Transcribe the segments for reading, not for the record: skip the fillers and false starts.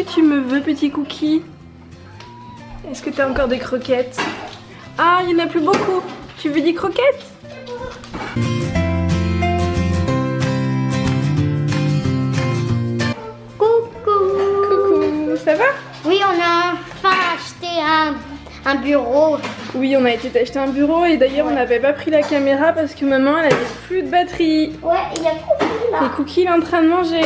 tu me veux, petit cookie? Est-ce que t'as encore des croquettes? Ah, il n'y en a plus beaucoup. Tu veux des croquettes? Coucou, ça va? Oui, on a enfin acheté un bureau. Oui, on a été t'acheter un bureau et d'ailleurs on n'avait pas pris la caméra parce que maman elle avait plus de batterie. Ouais, il y a Cookie là. Et Cookie il est en train de manger.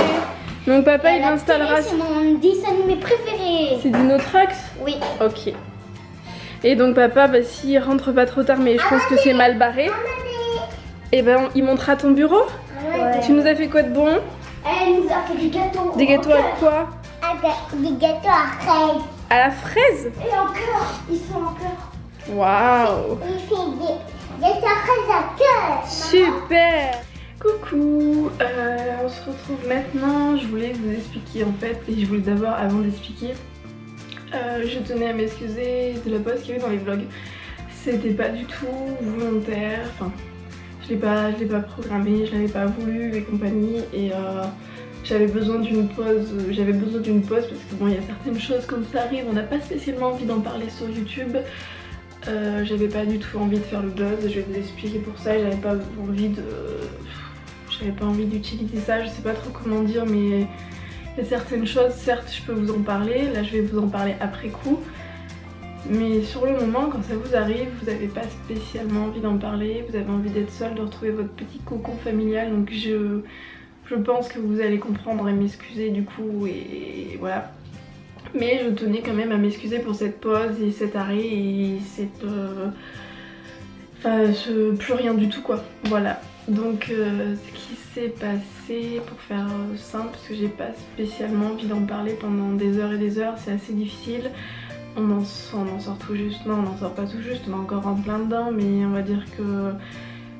Donc papa il installera. C'est mon dessin animé préféré. C'est Dinotrax? Oui. Ok. Et donc papa, bah, s'il rentre pas trop tard, mais je pense que c'est mal barré, et ben il montera ton bureau. Ouais. Tu nous as fait quoi de bon? Elle nous a fait des gâteaux. Des gâteaux à quoi? Des gâteaux à fraises. À la fraise? Et en cœur. Ils sont en cœur. Waouh! Il fait des gâteaux à fraises à cœur. Super! Coucou! On se retrouve maintenant. Je voulais vous expliquer en fait, et je voulais d'abord, avant d'expliquer, je tenais à m'excuser de la pause qu'il y avait dans les vlogs. C'était pas du tout volontaire, enfin je l'ai pas programmé, je l'avais pas voulu et compagnie, et j'avais besoin d'une pause, parce que bon, il y a certaines choses comme ça arrivent, on n'a pas spécialement envie d'en parler sur YouTube. J'avais pas du tout envie de faire le buzz, je vais vous expliquer pour ça, j'avais pas envie d'utiliser ça, je sais pas trop comment dire, mais il y a certaines choses, certes je peux vous en parler, là je vais vous en parler après coup, mais sur le moment quand ça vous arrive, vous n'avez pas spécialement envie d'en parler, vous avez envie d'être seul, de retrouver votre petit cocon familial, donc je pense que vous allez comprendre et m'excuser du coup, et voilà. Mais je tenais quand même à m'excuser pour cette pause et cet arrêt et cette... plus rien du tout quoi, voilà. Donc ce qui s'est passé, pour faire simple, parce que j'ai pas spécialement envie d'en parler pendant des heures et des heures, c'est assez difficile. On en sort tout juste, non on n'en sort pas tout juste, on est encore en plein dedans, mais on va dire que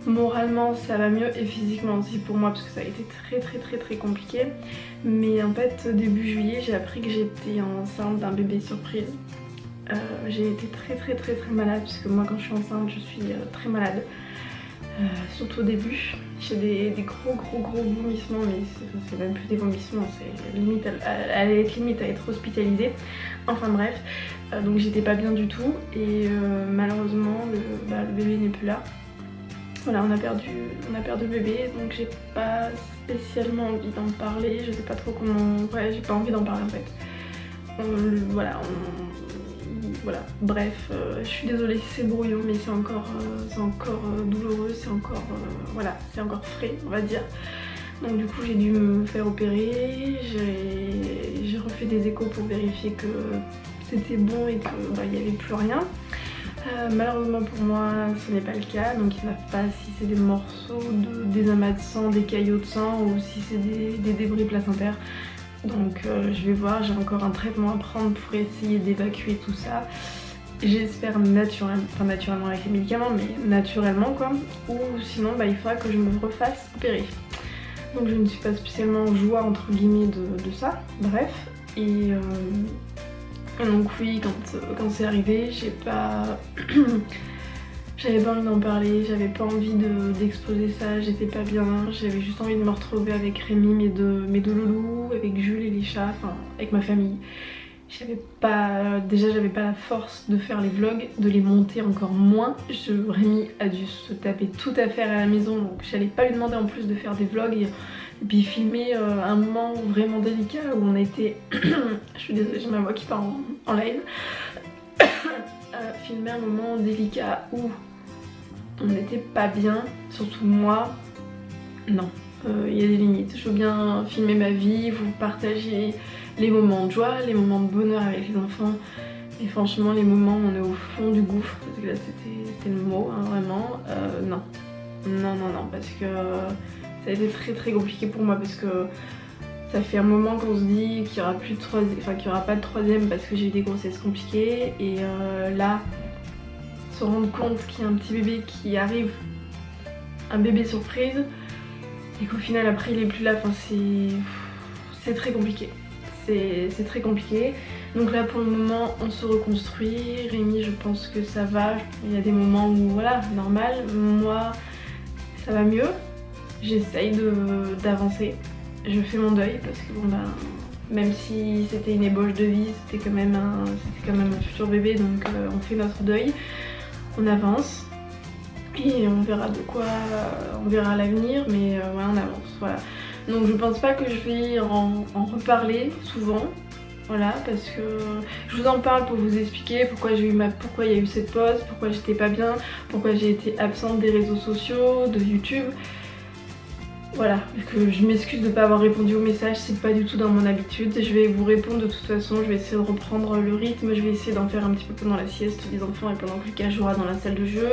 moralement ça va mieux et physiquement aussi pour moi parce que ça a été très compliqué. Mais en fait début juillet j'ai appris que j'étais enceinte d'un bébé surprise. J'ai été très malade parce que moi quand je suis enceinte je suis très malade. Surtout au début, j'ai des gros vomissements, mais c'est même plus des vomissements, c'est limite, elle est limite à être hospitalisée. Enfin bref, donc j'étais pas bien du tout et malheureusement le bébé n'est plus là. Voilà, on a perdu le bébé, donc j'ai pas spécialement envie d'en parler, je sais pas trop comment... Ouais, j'ai pas envie d'en parler en fait. Voilà, bref, je suis désolée si c'est brouillon, mais c'est encore douloureux, c'est encore, voilà, c'est encore frais, on va dire. Donc du coup j'ai dû me faire opérer, j'ai refait des échos pour vérifier que c'était bon et qu'il n'y avait plus rien. Malheureusement pour moi ce n'est pas le cas, donc ils ne savent pas si c'est des morceaux, des amas de sang, des caillots de sang ou si c'est des débris placentaires. Donc je vais voir, j'ai encore un traitement à prendre pour essayer d'évacuer tout ça. J'espère naturellement avec les médicaments, mais naturellement quoi. Ou sinon il faudra que je me refasse opérer. Donc je ne suis pas spécialement en joie entre guillemets de ça, bref. Et donc oui, quand c'est arrivé, j'avais pas envie d'en parler, j'avais pas envie d'exposer ça, j'étais pas bien, j'avais juste envie de me retrouver avec Rémi, mes deux loulous, avec Jules et les chats, enfin avec ma famille. Déjà j'avais pas la force de faire les vlogs, de les monter encore moins. Rémi a dû se taper tout à faire à la maison, donc j'allais pas lui demander en plus de faire des vlogs et puis filmer un moment vraiment délicat où on a été... je suis désolée, j'ai ma voix qui part en live. Filmer un moment délicat où on n'était pas bien, surtout moi, non, il y a des limites. Je veux bien filmer ma vie, vous partager les moments de joie, les moments de bonheur avec les enfants, et franchement les moments où on est au fond du gouffre, parce que là c'était le mot, hein, vraiment, non, parce que ça a été très compliqué pour moi, parce que ça fait un moment qu'on se dit qu'il y aura plus de troisième, enfin qu'il y aura pas de troisième parce que j'ai eu des grossesses compliquées, et là se rendre compte qu'il y a un petit bébé qui arrive, un bébé surprise, et qu'au final après il est plus là, enfin c'est très compliqué. C'est très compliqué. Donc là pour le moment on se reconstruit. Rémi je pense que ça va, il y a des moments où voilà, normal, moi ça va mieux. J'essaye d'avancer. Je fais mon deuil parce que bon même si c'était une ébauche de vie, c'était quand même un futur bébé, donc on fait notre deuil, on avance et on verra on verra à l'avenir, mais ouais, on avance, voilà. Donc je pense pas que je vais en reparler souvent. Voilà, parce que je vous en parle pour vous expliquer pourquoi il y a eu cette pause, pourquoi j'étais pas bien, pourquoi j'ai été absente des réseaux sociaux, de YouTube. Voilà, que je m'excuse de ne pas avoir répondu aux messages, c'est pas du tout dans mon habitude. Je vais vous répondre de toute façon, je vais essayer de reprendre le rythme, je vais essayer d'en faire un petit peu pendant la sieste des enfants et pendant que Lucas jouera dans la salle de jeu.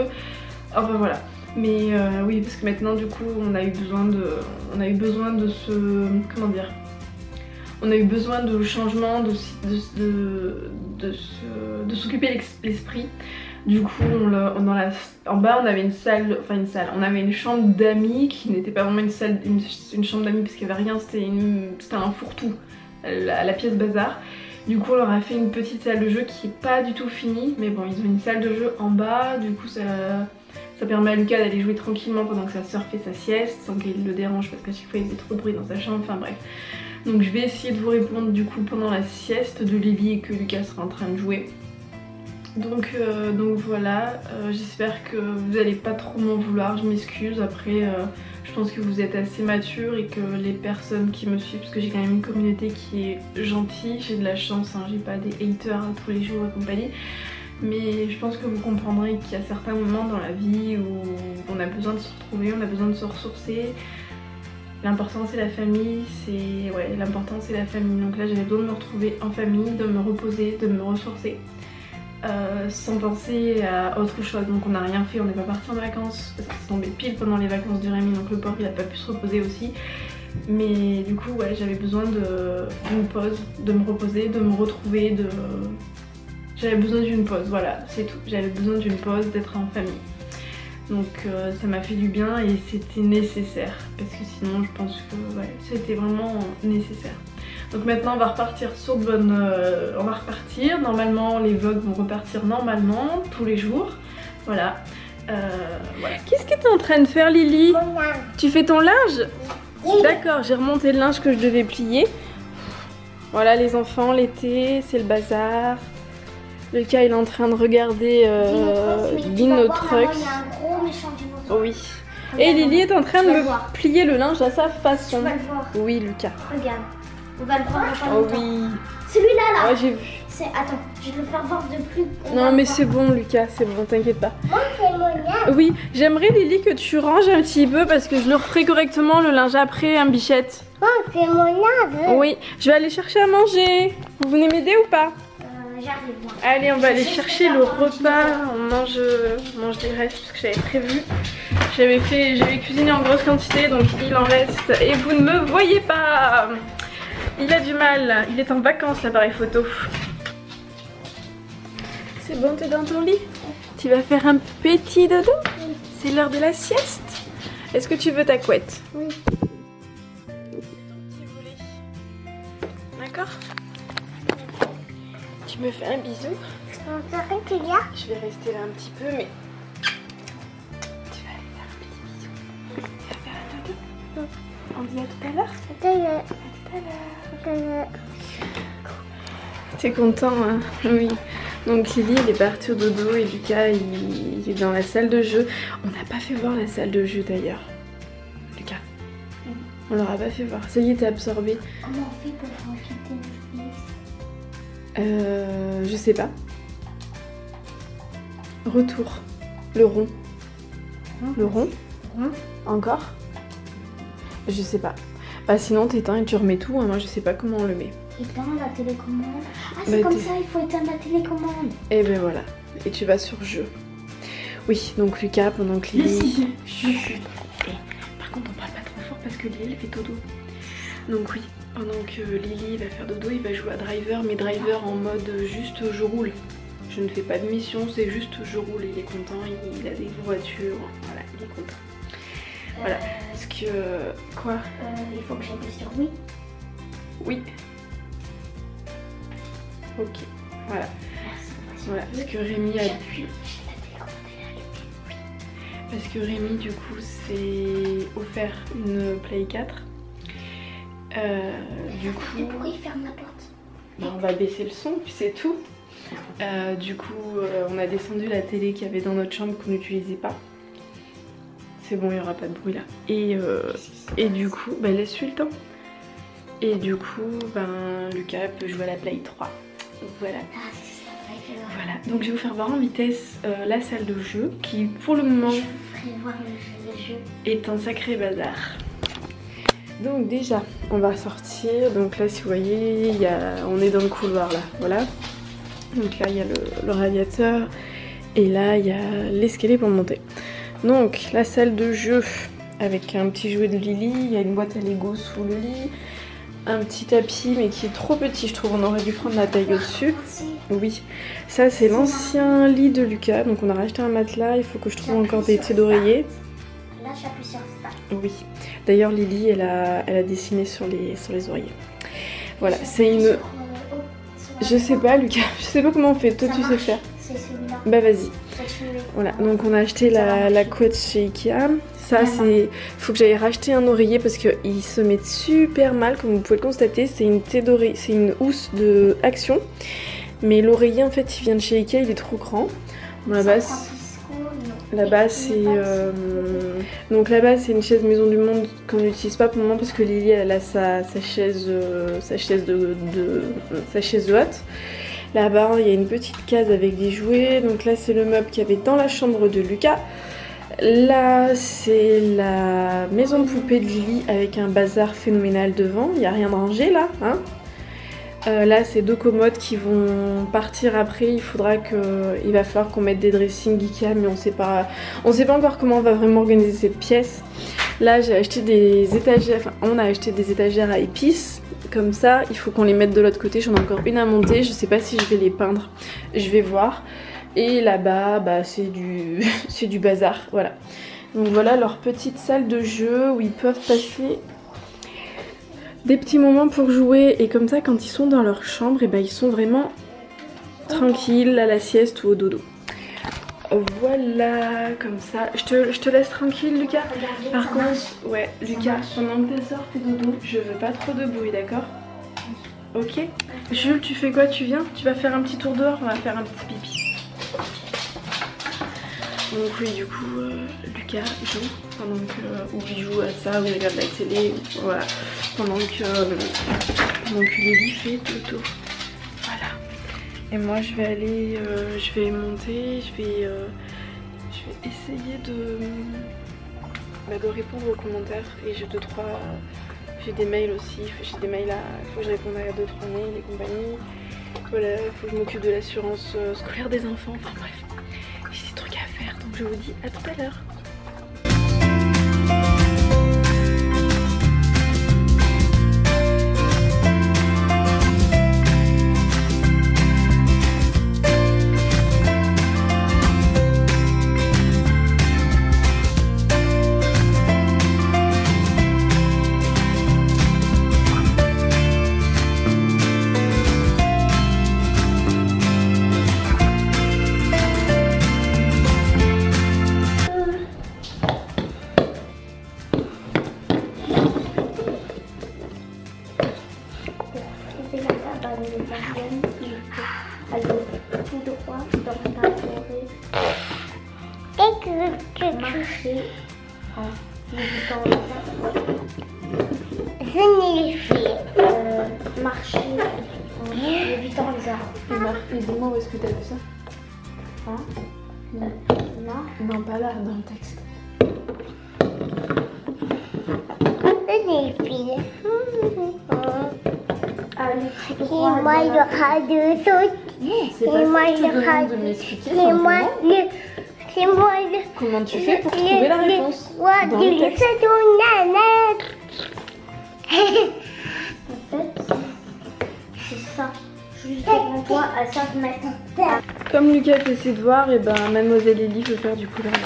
Enfin voilà. Mais oui, parce que maintenant du coup on a eu besoin de ce... comment dire, on a eu besoin de changement, de s'occuper l'esprit. Du coup, en bas on avait on avait une chambre d'amis qui n'était pas vraiment une chambre d'amis parce qu'il n'y avait rien, c'était un fourre-tout, la pièce bazar. Du coup on leur a fait une petite salle de jeu qui n'est pas du tout finie, mais bon, ils ont une salle de jeu en bas, du coup ça permet à Lucas d'aller jouer tranquillement pendant que sa soeur fait sa sieste, sans qu'il le dérange parce qu'à chaque fois il faisait trop de bruit dans sa chambre, enfin bref. Donc je vais essayer de vous répondre du coup pendant la sieste de Lily et que Lucas sera en train de jouer. Donc voilà, j'espère que vous n'allez pas trop m'en vouloir, je m'excuse. Après je pense que vous êtes assez mature et que les personnes qui me suivent, parce que j'ai quand même une communauté qui est gentille, j'ai de la chance, hein, j'ai pas des haters tous les jours et compagnie. Mais je pense que vous comprendrez qu'il y a certains moments dans la vie où on a besoin de se retrouver, on a besoin de se ressourcer. L'important c'est la famille, l'important c'est la famille. Donc là j'avais besoin de me retrouver en famille, de me reposer, de me ressourcer. Sans penser à autre chose. Donc on n'a rien fait, on n'est pas parti en vacances parce que c'est tombé pile pendant les vacances de Rémi, donc le pauvre il a pas pu se reposer aussi. Mais du coup ouais, j'avais besoin d'une pause, de me reposer, de me retrouver, j'avais besoin d'une pause, voilà, c'est tout. J'avais besoin d'une pause, d'être en famille. Donc ça m'a fait du bien et c'était nécessaire parce que sinon je pense que ouais, c'était vraiment nécessaire. Donc maintenant on va repartir sur de bonnes... on va repartir, normalement les vlogs vont repartir normalement tous les jours. Voilà. Voilà. Qu'est-ce que tu es en train de faire Lily? Tu fais ton linge? D'accord, j'ai remonté le linge que je devais plier. Voilà les enfants, l'été, c'est le bazar. Lucas il est en train de regarder Dino Trucks. Oui. Et Lily est en train de me plier le linge à sa façon. Tu vas le voir. Oui Lucas. Regarde. On va le voir dans pas longtemps. Oui. Celui-là là. Ouais j'ai vu. Attends, je vais le faire voir de plus. Non mais c'est bon Lucas, c'est bon, t'inquiète pas. Moi c'est mon linge. Oui, j'aimerais Lily que tu ranges un petit peu parce que je le referai correctement le linge après, hein, bichette. Moi c'est mon linge. Oui, je vais aller chercher à manger. Vous venez m'aider ou pas? J'arrive moi. Allez, on va aller chercher le repas. On mange des restes parce que j'avais prévu. J'avais cuisiné en grosse quantité donc il en reste. Et vous ne me voyez pas. Il a du mal, il est en vacances l'appareil photo. C'est bon, t'es dans ton lit? Tu vas faire un petit dodo? C'est l'heure de la sieste. Est-ce que tu veux ta couette? Oui. D'accord? Tu me fais un bisou? Je vais rester là un petit peu, mais tu vas aller faire un petit bisou. Tu vas faire un dodo? On dit à tout à l'heure? À tout à l'heure. T'es content, hein? Oui. Donc Lily il est parti au dodo et Lucas il est dans la salle de jeu. On n'a pas fait voir la salle de jeu d'ailleurs. Lucas. On leur a pas fait voir. Ça y est, t'es absorbé. Comment on fait pour voir quitter Netflix? Je sais pas. Retour. Le rond. Le rond? Encore? Je sais pas. Bah sinon t'éteins et tu remets tout, hein. Moi je sais pas comment on le met. Éteindre la télécommande. Ah c'est comme ça, il faut éteindre la télécommande. Et ben voilà. Et tu vas sur jeu. Oui, donc Lucas pendant que Lily... Chut. Par contre on parle pas trop fort parce que Lily elle fait dodo. Donc oui, pendant que Lily va faire dodo, il va jouer à Driver, mais Driver en mode juste je roule. Je ne fais pas de mission, c'est juste je roule. Il est content, il a des voitures, voilà, il est content. Voilà, parce que... Quoi? Il faut que j'appuie sur oui. Oui. Ok, voilà. Voilà, parce que Rémi a... Parce que Rémi du coup s'est offert une Play 4. Du coup, pourquoi il ferme la porte? On va baisser le son puis c'est tout. Du coup, on a descendu la télé qu'il y avait dans notre chambre qu'on n'utilisait pas. C'est bon, il n'y aura pas de bruit là. Et du coup, laisse-lui le temps. Et du coup, Lucas peut jouer à la Play 3. Donc voilà. Voilà, donc je vais vous faire voir en vitesse la salle de jeu qui pour le moment est un sacré bazar. Donc déjà, on va sortir. Donc là, si vous voyez, on est dans le couloir là, voilà. Donc là, il y a le radiateur et là, il y a l'escalier pour monter. Donc la salle de jeu avec un petit jouet de Lily, il y a une boîte à Lego sous le lit, un petit tapis mais qui est trop petit, je trouve. On aurait dû prendre la taille au-dessus. Oui, ça c'est l'ancien lit de Lucas, donc on a racheté un matelas. Il faut que je trouve encore des têtes d'oreiller. Là, j'appuie sur ça. Oui, d'ailleurs Lily elle a dessiné sur les oreillers. Voilà, c'est une... Je sais pas Lucas, je sais pas comment on fait, toi tu sais faire. C'est celui-là. Bah vas-y. Voilà, donc on a acheté la couette chez Ikea. Ça c'est... Faut que j'aille racheter un oreiller parce qu'il se met super mal comme vous pouvez le constater. C'est une tête d'oreiller, c'est une housse de Action. Mais l'oreiller en fait il vient de chez Ikea, il est trop grand. Bon, là-bas c'est... Donc là-bas c'est une chaise Maison du Monde qu'on n'utilise pas pour le moment parce que Lily elle a sa chaise de hôte. Là-bas il y a une petite case avec des jouets. Donc là c'est le meuble qu'il y avait dans la chambre de Lucas. Là c'est la maison de poupée de Lily avec un bazar phénoménal devant. Il n'y a rien de rangé là, hein. Là c'est 2 commodes qui vont partir après. Il va falloir qu'on mette des dressings Ikea, mais on sait pas encore comment on va vraiment organiser cette pièce. Là j'ai acheté des étagères, enfin on a acheté des étagères à épices. Comme ça, il faut qu'on les mette de l'autre côté. J'en ai encore une à monter. Je sais pas si je vais les peindre. Je vais voir. Et là-bas, c'est du bazar. Voilà. Donc voilà leur petite salle de jeu où ils peuvent passer des petits moments pour jouer. Et comme ça, quand ils sont dans leur chambre, ils sont vraiment tranquilles à la sieste ou au dodo. Voilà, comme ça. Je te laisse tranquille, Lucas. Par contre, ouais, Lucas, pendant que tu sors tes dodo, je veux pas trop de bruit, d'accord? Ok. Jules, tu fais quoi? Tu viens? Tu vas faire un petit tour dehors? On va faire un petit pipi. Donc oui, du coup, Lucas joue pendant que... ou il joue à ça, ou il regarde la télé, voilà. Pendant que Lily fait dodo. Voilà. Et moi je vais aller, je vais monter, je vais essayer de répondre aux commentaires. Et j'ai des mails aussi, j'ai des mails il faut que je réponde à 2-3 mails et compagnie. Voilà, il faut que je m'occupe de l'assurance scolaire des enfants, enfin bref. J'ai des trucs à faire, donc je vous dis à tout à l'heure. Alors, tout droit dans la forêt. Marcher en évitant les arbres. Marcher en évitant les arbres. Et dis-moi où est-ce que t'as vu ça? Hein? Là? Non, pas là, dans le texte. Et moi, il y aura 2 autres. C'est pas ça que tu demandes de m'expliquer. C'est moi le... Comment tu fais pour trouver la réponse dans le texte? En fait, c'est ça. Juste devant toi à 5 mètres. Comme Lucas fait ses devoirs, et Mademoiselle Lily peut faire du coloriage.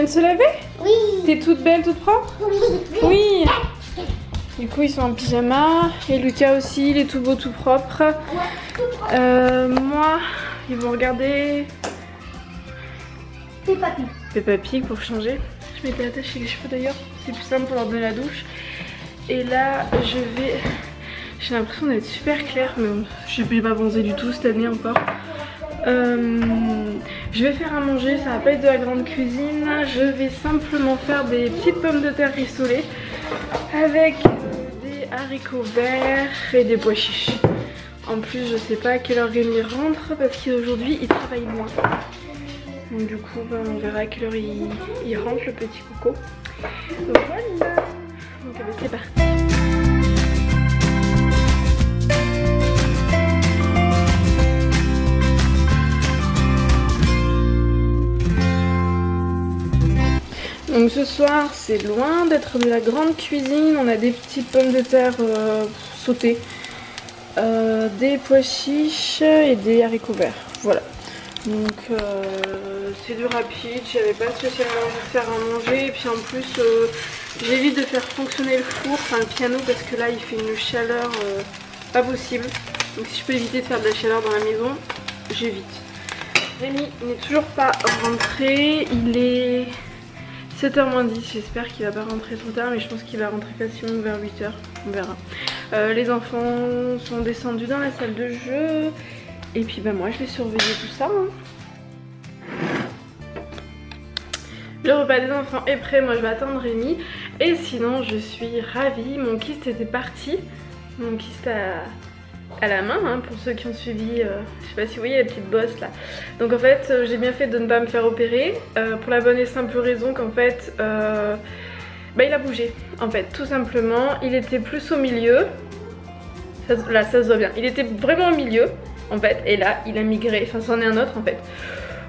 de se laver? Oui. T'es toute belle, toute propre? Oui. Oui. Du coup ils sont en pyjama et Lucas aussi, il est tout beau, tout propre. Moi, ils vont regarder Peppa Pig pour changer. Je m'étais attachée les cheveux d'ailleurs, c'est plus simple pour leur donner la douche. Et là j'ai l'impression d'être super claire, mais bon, je vais pas bronzer du tout cette année encore. Je vais faire à manger, ça va pas être de la grande cuisine. Je vais simplement faire des petites pommes de terre rissolées avec des haricots verts et des pois chiches. En plus je sais pas à quelle heure Rémi rentre parce qu'aujourd'hui il travaille moins. Donc du coup on verra à quelle heure il rentre, le petit coco. Donc voilà, donc c'est parti. Donc ce soir c'est loin d'être de la grande cuisine, on a des petites pommes de terre sautées, des pois chiches et des haricots verts, voilà. Donc c'est du rapide, j'avais pas spécialement envie de faire à manger et puis en plus j'évite de faire fonctionner le four, enfin le piano parce que là il fait une chaleur pas possible. Donc si je peux éviter de faire de la chaleur dans la maison, j'évite. Rémi n'est toujours pas rentré, il est 7h moins 10, j'espère qu'il va pas rentrer trop tard, mais je pense qu'il va rentrer facilement vers 8h, on verra. Les enfants sont descendus dans la salle de jeu, et puis bah moi je vais surveiller tout ça. Le repas des enfants est prêt, moi je vais attendre Rémi, et sinon je suis ravie, mon kyste était parti, mon kyste à la main, hein, pour ceux qui ont suivi, je sais pas si vous voyez la petite bosse là. Donc en fait j'ai bien fait de ne pas me faire opérer, pour la bonne et simple raison qu'en fait il a bougé en fait, tout simplement. Il était plus au milieu, là ça se voit bien, il était vraiment au milieu en fait, et là il a migré, enfin c'en est un autre en fait.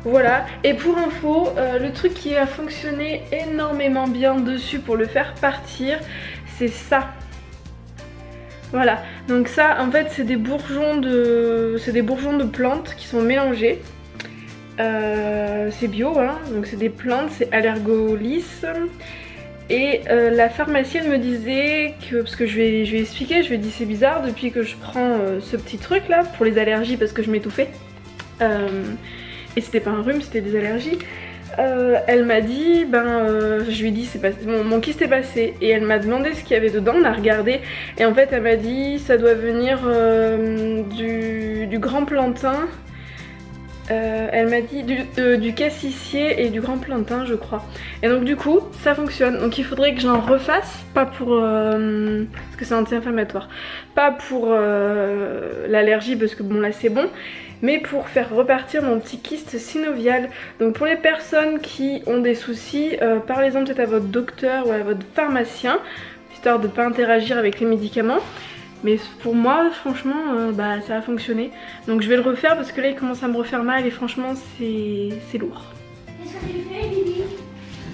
Voilà, et pour info, le truc qui a fonctionné énormément bien dessus pour le faire partir, c'est ça. Voilà, donc ça en fait c'est des bourgeons de plantes qui sont mélangés. C'est bio, hein, donc c'est des plantes, c'est Allergolis. Et la pharmacienne me disait que, parce que je lui ai expliqué, je lui ai dit c'est bizarre depuis que je prends ce petit truc là pour les allergies parce que je m'étouffais. Et c'était pas un rhume, c'était des allergies. Elle m'a dit, je lui ai dit c'est passé, mon kyste est passé, et elle m'a demandé ce qu'il y avait dedans, on a regardé et en fait elle m'a dit ça doit venir du grand plantain, elle m'a dit du cassissier et du grand plantain je crois, et donc du coup ça fonctionne. Donc il faudrait que j'en refasse, pas pour parce que c'est anti-inflammatoire, pas pour l'allergie parce que bon là c'est bon, mais pour faire repartir mon petit kyste synovial. Donc pour les personnes qui ont des soucis, parlez-en peut-être à votre docteur ou à votre pharmacien, histoire de ne pas interagir avec les médicaments. Mais pour moi franchement ça a fonctionné. Donc je vais le refaire parce que là il commence à me refaire mal et franchement c'est lourd. Qu'est-ce que tu fais, Lily?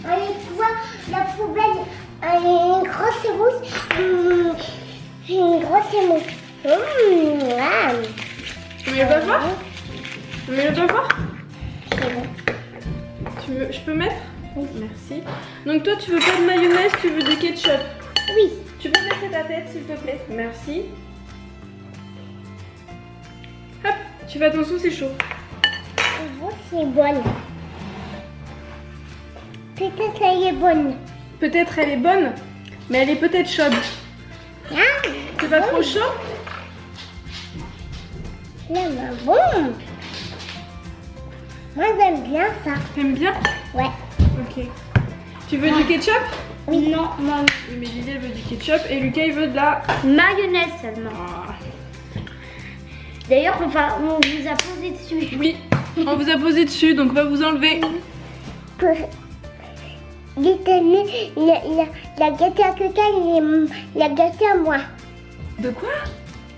Allez, tu vois, la poubelle, elle est une grosse et rousse. Une grosse et rousse. Tu mets le bavard? Tu mets le bavard? C'est bon. Je peux mettre? Oui. Merci. Donc toi tu veux pas de mayonnaise, tu veux du ketchup? Oui. Tu peux mettre ta tête s'il te plaît? Merci. Hop, tu fais attention, c'est chaud. C'est bonne. Peut-être elle est bonne. Peut-être elle est bonne, mais elle est peut-être chaude. Ah, c'est pas trop chaud? C'est bon. Moi j'aime bien ça. T'aimes bien? Ouais. Ok. Tu veux du ketchup? Oui. Non, non. Mais Lily elle veut du ketchup et Lucas il veut de la mayonnaise seulement. Ah. D'ailleurs on vous a posé dessus. Oui, on vous a posé dessus donc on va vous enlever. Il a gâté à quelqu'un, il a gâté à moi. De quoi?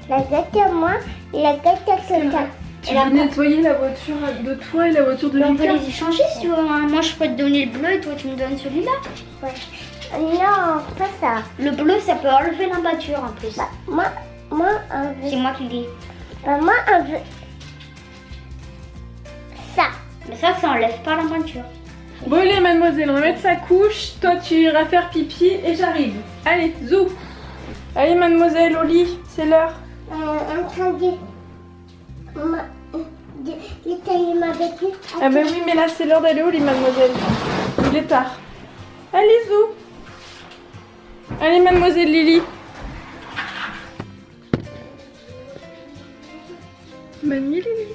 Il a gâté à moi, il a gâté à quelqu'un. Tu veux nettoyer la voiture de toi et la voiture de Lucas? On peut les échanger si tu veux. Moi je peux te donner le bleu et toi tu me donnes celui-là. Ouais. Non, pas ça. Le bleu ça peut enlever la voiture en plus. Moi c'est moi qui dis. Moi on veut ça. Mais ça enlève pas la voiture. Bon allez mademoiselle, on va mettre sa couche. Toi tu iras faire pipi et j'arrive. Allez, zou. Allez mademoiselle, au lit, c'est l'heure. En train de tailler ma béquille. Ah bah oui, mais là c'est l'heure d'aller au lit mademoiselle. Il est tard. Allez zou. Allez mademoiselle Lily. Bonne nuit Lily.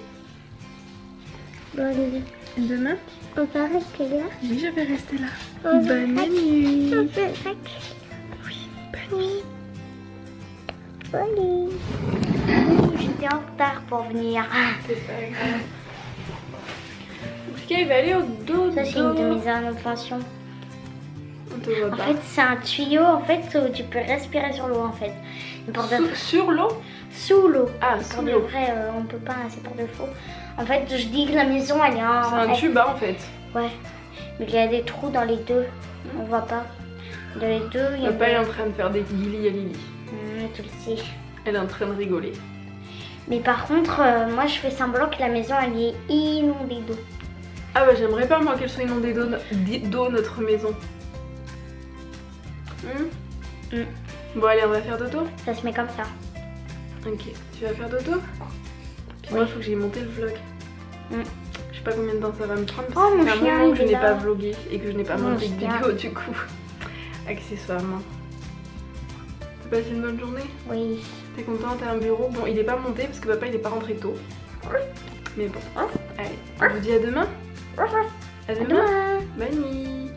Bonne nuit. Demain On va rester là. Oui, je vais rester là. Bonne nuit. On peut Oui, bonne nuit. Bonne nuit. J'étais en retard pour venir. C'est pas grave. Ok, il va aller au dos. Ça, c'est une de mes inventions. On te voit En pas. fait, c'est un tuyau en fait où tu peux respirer sur l'eau en fait. Mais pour de... Sur l'eau? Sous l'eau. Ah, pour sous de l'eau. vrai, on peut pas, c'est pour de faux. En fait, je dis que la maison elle est en. C'est un tube en fait. Ouais. Mais il y a des trous dans les deux. On voit pas. Dans les deux, il y a. Papa est en train de faire des guilis à Lily. Tu le sais. Elle est en train de rigoler. Mais par contre, moi je fais semblant que la maison elle est inondée d'eau. Ah bah j'aimerais pas moi qu'elle soit inondée d'eau notre maison. Bon allez, on va faire dodo. Ça se met comme ça. Ok, tu vas faire dodo? Puis moi il faut que j'aille monter le vlog. Je sais pas combien de temps ça va me prendre parce que c'est un moment que je n'ai pas vlogué et que je n'ai pas monté de vidéo du coup. Accessoirement. T'as passé une bonne journée? Oui. T'es content? T'as un bureau? Bon, il est pas monté parce que papa il est pas rentré tôt. Mais bon. Allez, on vous dit à demain. À demain. Bonne nuit.